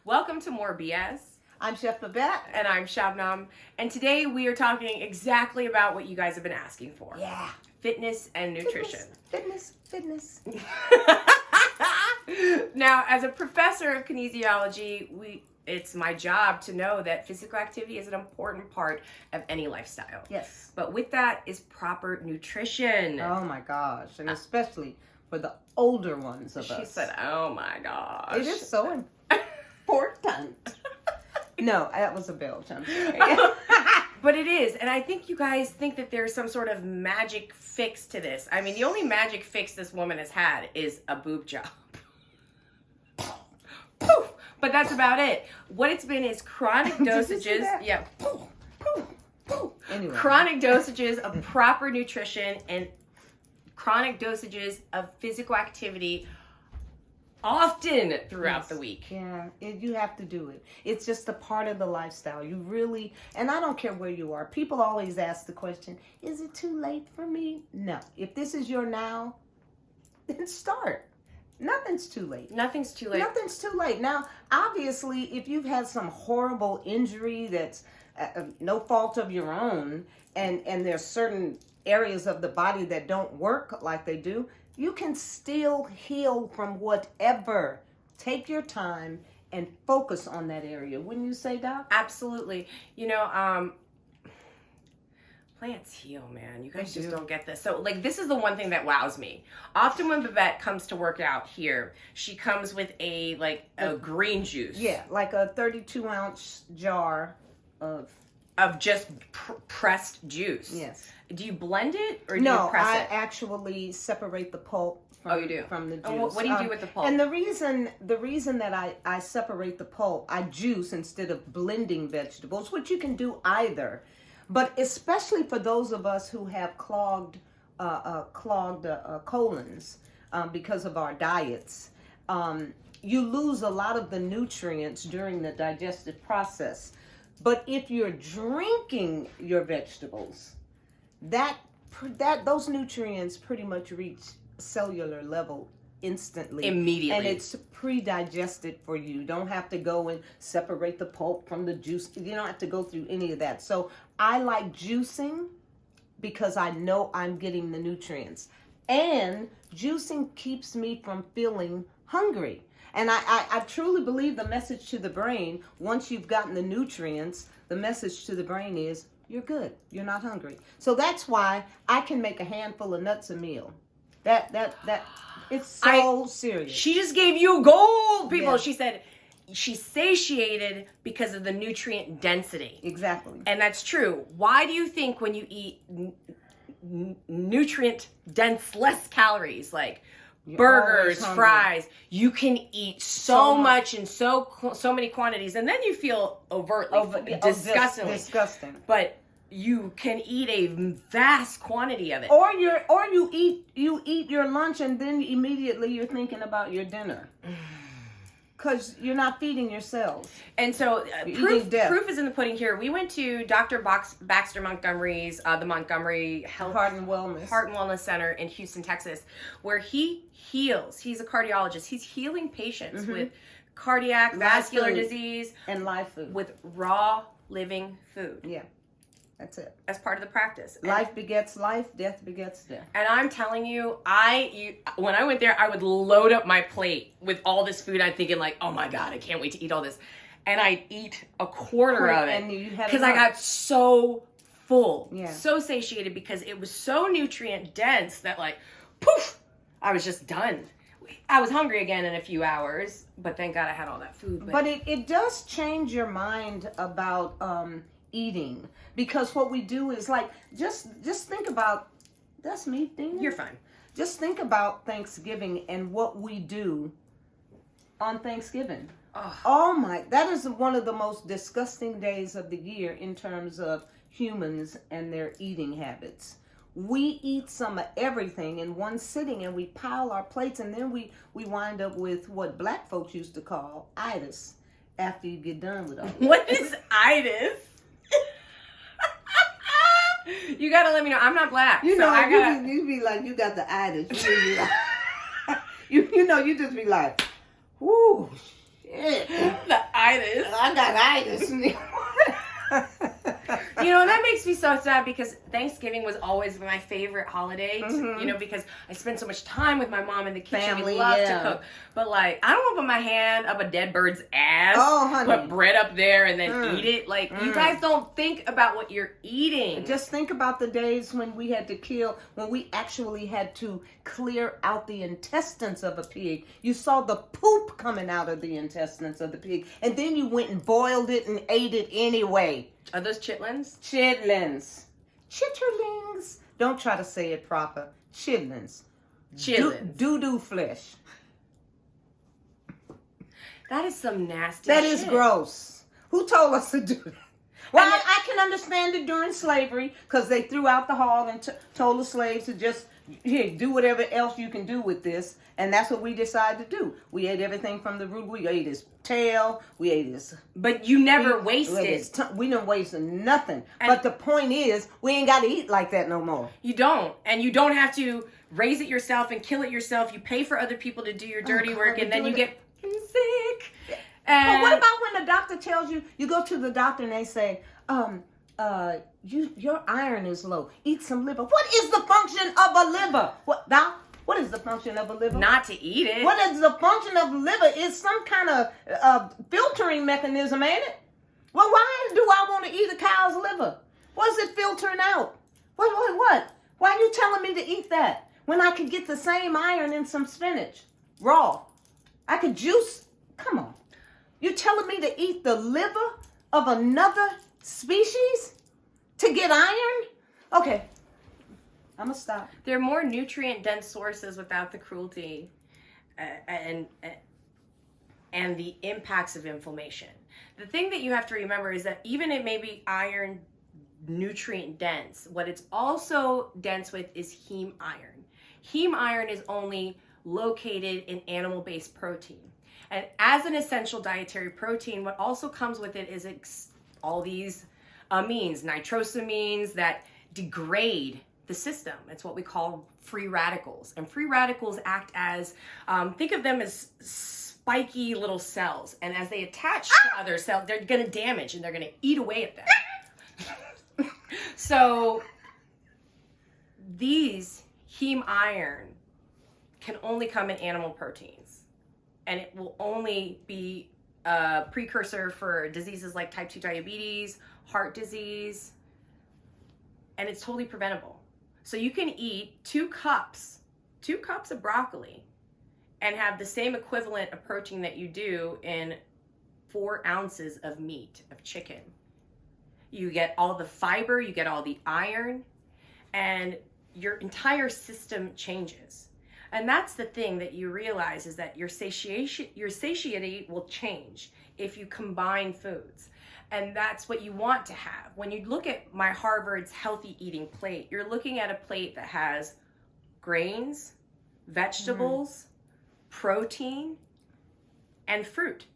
Welcome to More BS. I'm Chef Babette. And I'm Shabnam. And today we are talking exactly about what you guys have been asking for. Yeah. Fitness and nutrition. Fitness. Now, as a professor of kinesiology, it's my job to know that physical activity is an important part of any lifestyle. Yes. But with that is proper nutrition. Oh my gosh. And especially for the older ones of us. She said, oh my gosh. It is so important. No, that was a belch. I'm sorry. But it is. And I think you guys think that there's some sort of magic fix to this. I mean, the only magic fix this woman has had is a boob job. Poof! But that's about it. What it's been is chronic dosages. Yeah. Anyway. Chronic dosages of proper nutrition and chronic dosages of physical activity often throughout the week. Yeah, you have to do it. It's just a part of the lifestyle. You really, and I don't care where you are. People always ask the question, is it too late for me? No. If this is your now, then start. Nothing's too late. Nothing's too late. Nothing's too late. Now, obviously, if you've had some horrible injury that's no fault of your own, and there's certain areas of the body that don't work like they do, you can still heal from whatever. Take your time and focus on that area. Wouldn't you say, Doc? Absolutely. You know, plants heal, man. You guys just don't get this. So, like, this is the one thing that wows me. Often when Babette comes to work out here, she comes with a green juice. Yeah, like a 32-ounce jar of just pressed juice. Yes. Do you blend it or do no, you press I it? actually separate the pulp from, oh, you do? From the juice. And what do you do with the pulp? And the reason that I separate the pulp, I juice instead of blending vegetables, which you can do either. But especially for those of us who have clogged colons because of our diets, you lose a lot of the nutrients during the digestive process. But if you're drinking your vegetables, those nutrients pretty much reach cellular level instantly. Immediately. And it's pre-digested for you. You don't have to go and separate the pulp from the juice. You don't have to go through any of that. So I like juicing because I know I'm getting the nutrients. And juicing keeps me from feeling hungry. And I truly believe the message to the brain, once you've gotten the nutrients, the message to the brain is, you're good. You're not hungry. So that's why I can make a handful of nuts a meal. It's so serious. She just gave you gold, people. Yeah. She said she's satiated because of the nutrient density. Exactly. And that's true. Why do you think when you eat nutrient dense, less calories, like burgers, fries, you can eat so much in so many quantities, and then you feel overtly disgusting. But you can eat a vast quantity of it. Or you eat your lunch and then immediately you're thinking about your dinner. Because you're not feeding yourselves. And so proof is in the pudding here. We went to Dr. Baxter Montgomery's, the Montgomery Heart and Wellness Center in Houston, Texas, where he heals. He's a cardiologist. He's healing patients with cardiac, vascular disease. And live food. With raw, living food. Yeah. That's it. As part of the practice. Life begets life, death begets death. And I'm telling you, when I went there, I would load up my plate with all this food. I'm thinking like, oh my God, I can't wait to eat all this. And I'd eat a quarter of it because I got so full, so satiated because it was so nutrient dense that like, poof, I was just done. I was hungry again in a few hours, but thank God I had all that food. But it does change your mind about eating, because what we do is like just think about, that's me thinking. You're fine. Just think about Thanksgiving and what we do on Thanksgiving. Oh my, that is one of the most disgusting days of the year in terms of humans and their eating habits. We eat some of everything in one sitting and we pile our plates, and then we wind up with what black folks used to call itis after you get done with all that. What is itis? You gotta let me know. I'm not black. You know, you be like, you got the itis. You just be like, whoo, The itis. I got itis. You know, that makes me so sad because Thanksgiving was always my favorite holiday, you know, because I spent so much time with my mom in the kitchen. Family, we love to cook. But, like, I don't want to put my hand up a dead bird's ass, put bread up there, and then eat it. Like, you guys don't think about what you're eating. Just think about the days when we had to when we actually had to clear out the intestines of a pig. You saw the poop coming out of the intestines of the pig, and then you went and boiled it and ate it anyway. Are those chitlins? Chitlins. Chitterlings. Don't try to say it proper. Chitlins. Chitlins. Doo-doo flesh. That is some nasty That shit. is gross. Who told us to do that? Well, I can understand it during slavery because they threw out the hall and told the slaves to just do whatever else you can do with this. And that's what we decided to do. We ate everything from the root. We ate his tail. We ate his... But you never wasted. We didn't waste nothing. But the point is, we ain't got to eat like that no more. You don't. And you don't have to raise it yourself and kill it yourself. You pay for other people to do your dirty work, and then you get sick. But what about when the doctor tells you, you go to the doctor and they say, your iron is low. Eat some liver. What is the function of a liver? What is the function of a liver? Not to eat it. What is the function of liver? It's some kind of filtering mechanism, ain't it? Well, why do I want to eat a cow's liver? What's it filtering out? What? Why are you telling me to eat that when I could get the same iron in some spinach, raw? I could juice. Come on. You're telling me to eat the liver of another species to get iron? Okay. I'm going to stop. There are more nutrient-dense sources without the cruelty and the impacts of inflammation. The thing that you have to remember is that even it may be iron nutrient-dense, what it's also dense with is heme iron. Heme iron is only located in animal-based protein. And as an essential dietary protein, what also comes with it is all these amines, nitrosamines that degrade the system. It's what we call free radicals. And free radicals act as, think of them as spiky little cells. And as they attach to other cells, they're going to damage and they're going to eat away at them. So these heme iron can only come in animal proteins. And it will only be a precursor for diseases like type 2 diabetes, heart disease, and it's totally preventable. So you can eat 2 cups of broccoli and have the same equivalent of protein that you do in 4 ounces of meat, of chicken. You get all the fiber, you get all the iron, and your entire system changes. And that's the thing that you realize is that your satiety will change if you combine foods. And that's what you want to have. When you look at my Harvard's healthy eating plate, you're looking at a plate that has grains, vegetables, protein, and fruit.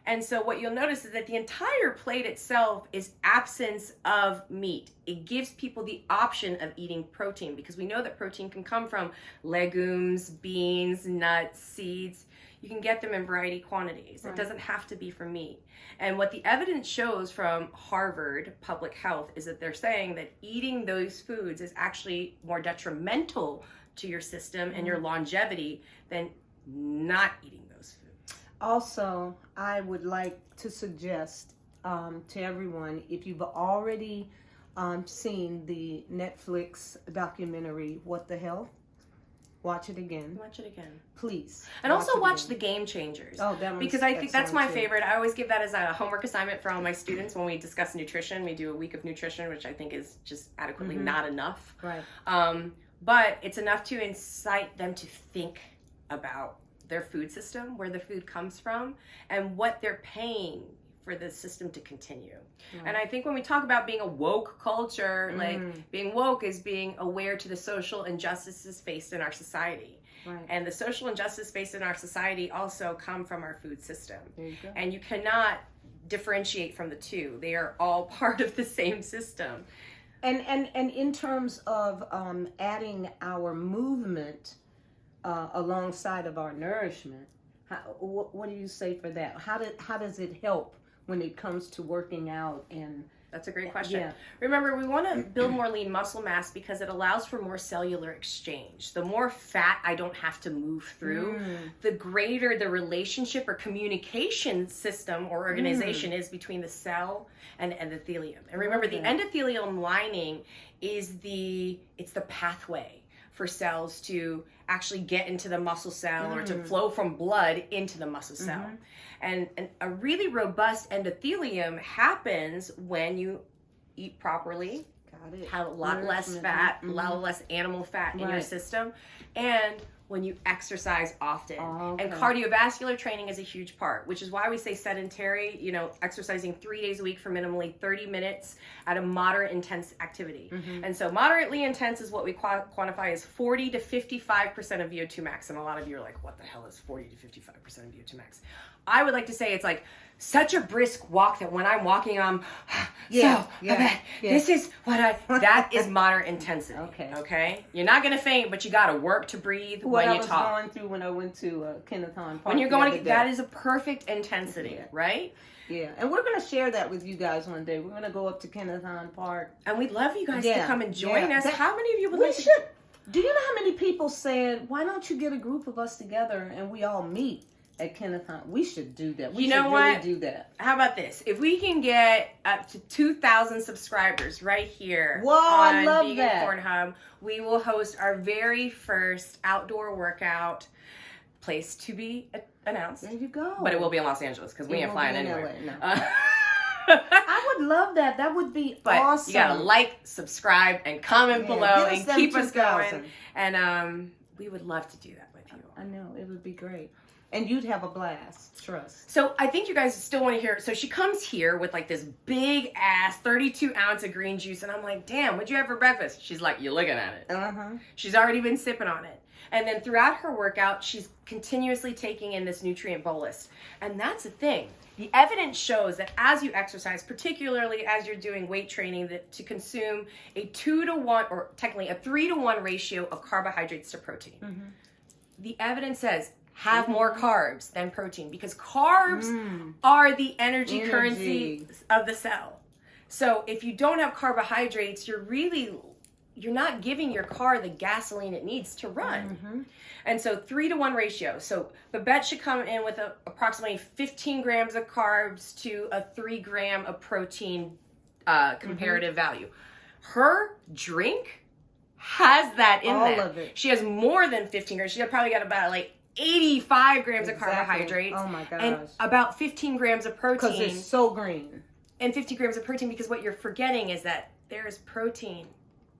And so what you'll notice is that the entire plate itself is absence of meat. It gives people the option of eating protein because we know that protein can come from legumes, beans, nuts, seeds. You can get them in variety quantities. Right. It doesn't have to be from meat. And what the evidence shows from Harvard Public Health is that they're saying that eating those foods is actually more detrimental to your system and your longevity than not eating those foods. Also, I would like to suggest to everyone, if you've already seen the Netflix documentary, What the Health? Watch it again. Watch it again. Please. And also watch The Game Changers. Oh, that one's because I think that's my too. favorite. I always give that as a homework assignment for all my students when we discuss nutrition. We do a week of nutrition, which I think is just adequately not enough. Right. But it's enough to incite them to think about their food system, where the food comes from, and what they're paying for the system to continue. Right. And I think when we talk about being a woke culture, like being woke is being aware to the social injustices faced in our society. Right. And the social injustice faced in our society also come from our food system. There you go. And you cannot differentiate from the two. They are all part of the same system. And in terms of adding our movement alongside of our nourishment, What do you say for that? How does it help when it comes to working out? And that's a great question. Yeah. Remember, we want to build more lean muscle mass because it allows for more cellular exchange. The more fat I don't have to move through, the greater the relationship or communication system or organization is between the cell and endothelium. And remember, the endothelium lining is it's the pathway for cells to actually get into the muscle cell or to flow from blood into the muscle cell. And a really robust endothelium happens when you eat properly, have a lot less fat, a lot less animal fat in your system, and when you exercise often. And cardiovascular training is a huge part, which is why we say sedentary, exercising 3 days a week for minimally 30 minutes at a moderate intense activity. And so moderately intense is what we quantify as 40 to 55% of VO2 max. And a lot of you are like, what the hell is 40 to 55% of VO2 max? I would like to say it's like such a brisk walk that when I'm walking, I'm this is what that is moderate intensity. Okay. You're not gonna faint, but you gotta work to breathe when you talk. What I was going through when I went to Kennethon Park. When you're going, that is a perfect intensity, right? Yeah, and we're going to share that with you guys one day. We're going to go up to Kennethon Park. And we'd love you guys to come and join us. How many of you would like to? Do you know how many people said, why don't you get a group of us together and we all meet at Kennethon? We should do that. We should really do that. How about this? If we can get up to 2,000 subscribers right here on I love Vegan that. Corn Hub, we will host our very first outdoor workout, place to be announced. There you go. But it will be in Los Angeles because we ain't flying anywhere. I would love that. That would be awesome. You gotta like, subscribe, and comment below and keep us going. And we would love to do that with you. I know. It would be great. And you'd have a blast. Trust. So I think you guys still want to hear. So she comes here with like this big ass 32 ounce of green juice. And I'm like, damn, what'd you have for breakfast? She's like, you're looking at it. She's already been sipping on it. And then throughout her workout, she's continuously taking in this nutrient bolus. And that's the thing. The evidence shows that as you exercise, particularly as you're doing weight training, that to consume a 2-to-1 or technically a 3-to-1 ratio of carbohydrates to protein. The evidence says have more carbs than protein because carbs are the energy currency of the cell. So if you don't have carbohydrates, you're not giving your car the gasoline it needs to run. And so 3-to-1 ratio. So Babette should come in with approximately 15 grams of carbs to a 3 gram of protein comparative value. Her drink has that in there. All of it. She has more than 15 grams. She's probably got about like 85 grams of carbohydrates. Oh my gosh. And about 15 grams of protein. Because it's so green. And 50 grams of protein because what you're forgetting is that there is protein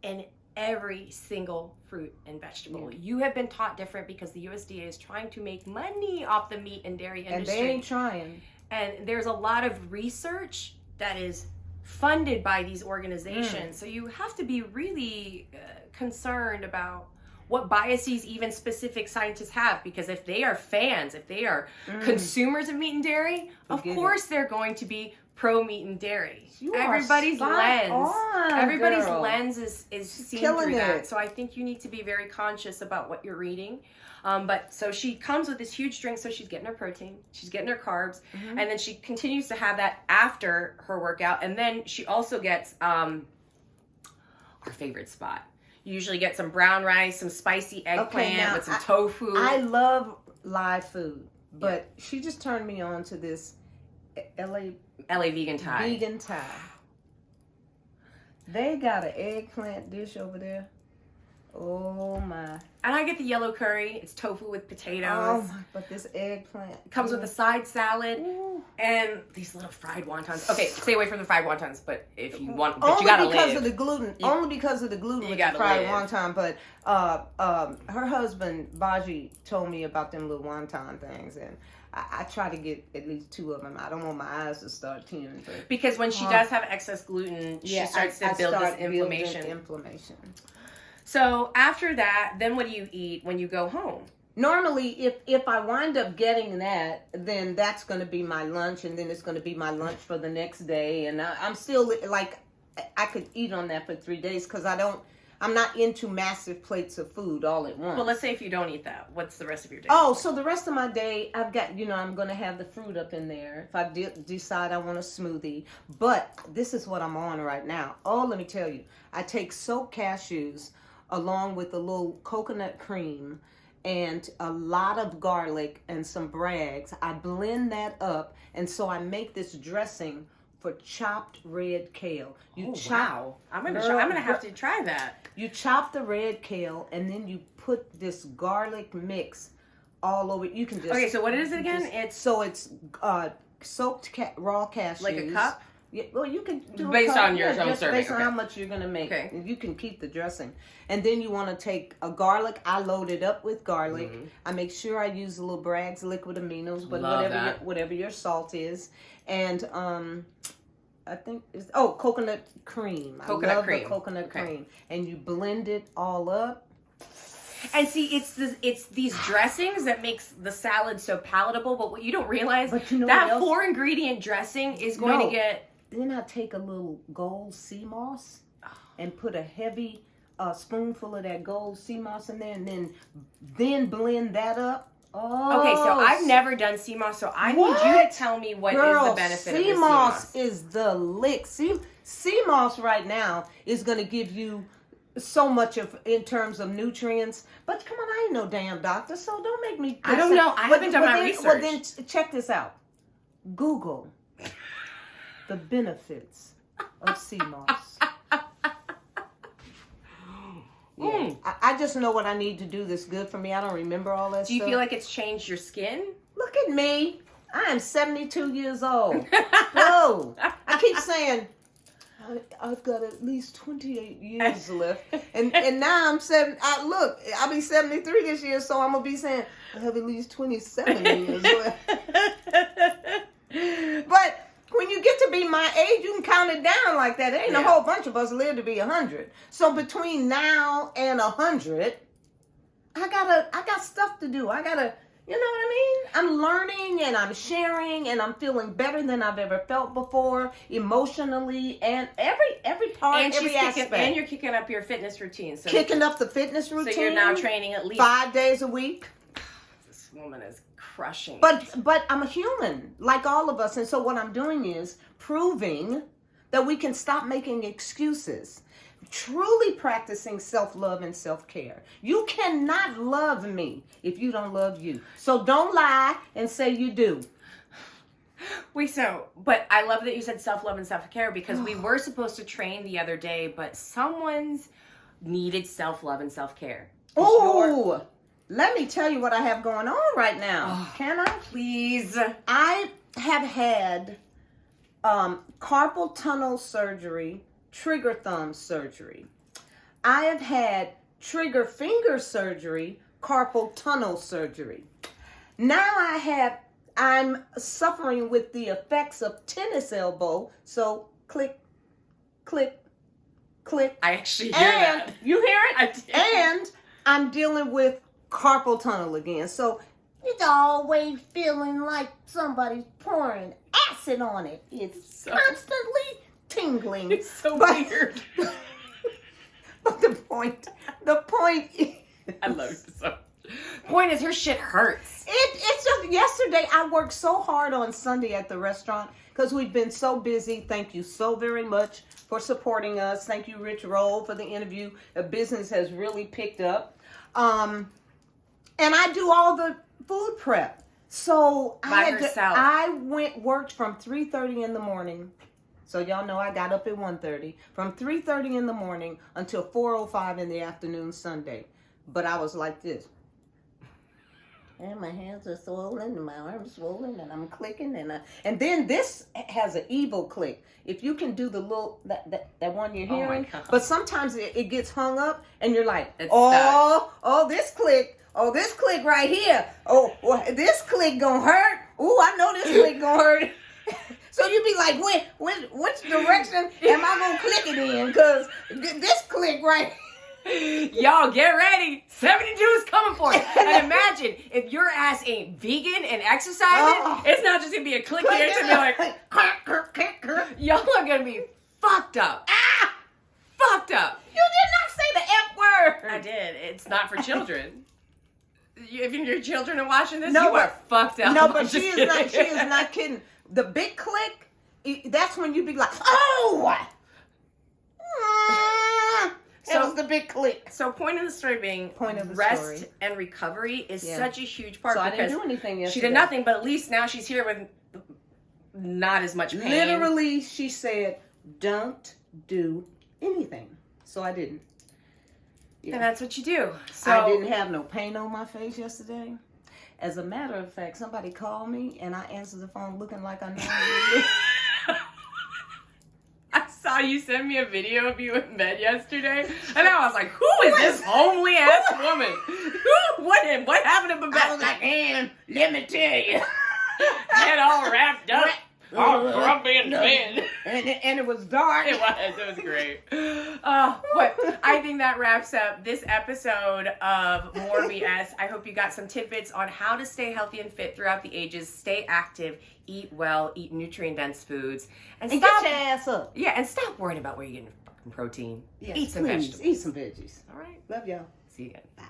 in every single fruit and vegetable. You have been taught different because the USDA is trying to make money off the meat and dairy industry. And they ain't trying. And there's a lot of research that is funded by these organizations. So you have to be really concerned about what biases even specific scientists have, because if they are fans, if they are consumers of meat and dairy, of course they're going to be pro meat and dairy. Everybody's lens is seen through that. So I think you need to be very conscious about what you're reading. But so she comes with this huge drink, so she's getting her protein, she's getting her carbs, and then she continues to have that after her workout. And then she also gets our favorite spot. You usually get some brown rice, some spicy eggplant with some tofu. I love live food, but she just turned me on to this LA vegan Thai. Vegan Thai. They got an eggplant dish over there. Oh my. And I get the yellow curry. It's tofu with potatoes. Oh my, but this eggplant. It comes with a side salad and these little fried wontons. Okay, stay away from the fried wontons, but if you want, but you gotta live. Only because of the gluten. Only because of the gluten with the fried wonton. But her husband, Baji, told me about them little wonton things, and I try to get at least 2 of them. I don't want my eyes to start tearing. Because when she does have excess gluten, she starts to build this inflammation. So after that, then what do you eat when you go home? Normally, if I wind up getting that, then that's going to be my lunch, and then it's going to be my lunch for the next day. And I'm still like, I could eat on that for 3 days because I I'm not into massive plates of food all at once. Well, let's say if you don't eat that, what's the rest of your day? Oh, so the rest of my day, I've got, I'm going to have the fruit up in there if I decide I want a smoothie. But this is what I'm on right now. Oh, let me tell you. I take soaked cashews along with a little coconut cream and a lot of garlic and some Bragg's. I blend that up, and so I make this dressing for chopped red kale. Wow. I'm gonna have to try that. You chop the red kale, and then you put this garlic mix all over. You can just... Okay, so what is it again? It's soaked raw cashews. Like a cup? Yeah, well, you can do based on your own serving. Based on how much you're going to make. Okay. You can keep the dressing. And then you want to take a garlic. I load it up with garlic. Mm-hmm. I make sure I use a little Bragg's liquid aminos, but whatever your salt is. And I think it's coconut cream. I love the coconut cream. And you blend it all up. And see, it's these dressings that makes the salad so palatable. But what you don't realize, that 4-ingredient dressing is going to get. Then I take a little gold sea moss and put a heavy spoonful of that gold sea moss in there, and then blend that up. Oh, okay, so I've never done sea moss, so I need you to tell me what is the benefit of the sea moss. Is the lick. Sea moss right now is going to give you so much in terms of nutrients. But come on, I ain't no damn doctor, so don't make me. I don't know. I haven't done my research. Well, then check this out. Google the benefits of sea moss. Yeah. I just know what I need to do that's good for me. I don't remember all that stuff. Do you feel like it's changed your skin? Look at me. I am 72 years old. No. I keep saying, I've got at least 28 years left. And now I'm 7. I'll be 73 this year, so I'm going to be saying, I have at least 27 years left. But when you get to be my age, you can count it down like that. There ain't a whole bunch of us live to be 100. So between now and 100, I got stuff to do. I gotta, you know what I mean? I'm learning and I'm sharing and I'm feeling better than I've ever felt before, emotionally, and every part, every aspect. And you're kicking up your fitness routine. So kicking up the fitness routine. So you're now training at least 5 days a week. This woman is crushing. But I'm a human, like all of us. And so what I'm doing is proving that we can stop making excuses. Truly practicing self-love and self-care. You cannot love me if you don't love you. So don't lie and say you do. But I love that you said self-love and self-care, because we were supposed to train the other day, but someone's needed self-love and self-care. Oh, let me tell you what I have going on right now. Oh, can I? Please. I have had carpal tunnel surgery, trigger thumb surgery. I have had trigger finger surgery, carpal tunnel surgery. Now I'm suffering with the effects of tennis elbow. So click, click, click. I actually hear that. You hear it? I did. And I'm dealing with carpal tunnel again. So it's always feeling like somebody's pouring acid on it. It's constantly tingling. It's so weird. But the point is, I love it so. Point is, her shit hurts. It's just yesterday I worked so hard on Sunday at the restaurant because we've been so busy. Thank you so very much for supporting us. Thank you, Rich Roll, for the interview. The business has really picked up. And I do all the food prep. So I worked from 3:30 in the morning. So y'all know I got up at 1:30. From 3:30 in the morning until 4:05 in the afternoon Sunday. But I was like this. And my hands are swollen and my arms swollen and I'm clicking and then this has an evil click. If you can do the little that one you're hearing, but sometimes it gets hung up and you're like, this click. Oh, this click right here. Oh, well, this click gonna hurt. Ooh, I know this click gonna hurt. So you be like, which direction am I gonna click it in? Because this click right here. Y'all get ready. 72 is coming for you. And imagine if your ass ain't vegan and exercising, it's not just gonna be a click here. It's gonna be like, y'all are gonna be fucked up. Fucked up. You did not say the hurt. I did. It's not for children. If your children are watching this, No, you are fucked up. No, I'm but just she is kidding. not. She is not kidding. The big click. That's when you be like, oh. That was the big click. So point of the story being rest and recovery is such a huge part. So I because didn't do anything yesterday. She did nothing, but at least now she's here with not as much pain. Literally, she said, don't do anything. So I didn't. Yeah. And that's what you do. So I didn't have no pain on my face yesterday. As a matter of fact, somebody called me and I answered the phone looking like I normally do. I saw you send me a video of you in bed yesterday, and I was like, "Who is this homely ass woman? What happened to Babette?" I was like, "And let me tell you, head all wrapped up, all grumpy in bed." And it was dark. It was great. But I think that wraps up this episode of More BS. I hope you got some tidbits on how to stay healthy and fit throughout the ages, stay active, eat well, eat nutrient-dense foods, and stop, get your ass up. Yeah, and stop worrying about where you're getting fucking protein. Yeah, Eat some please, vegetables. Eat some veggies. All right. Love y'all. See you again. Bye.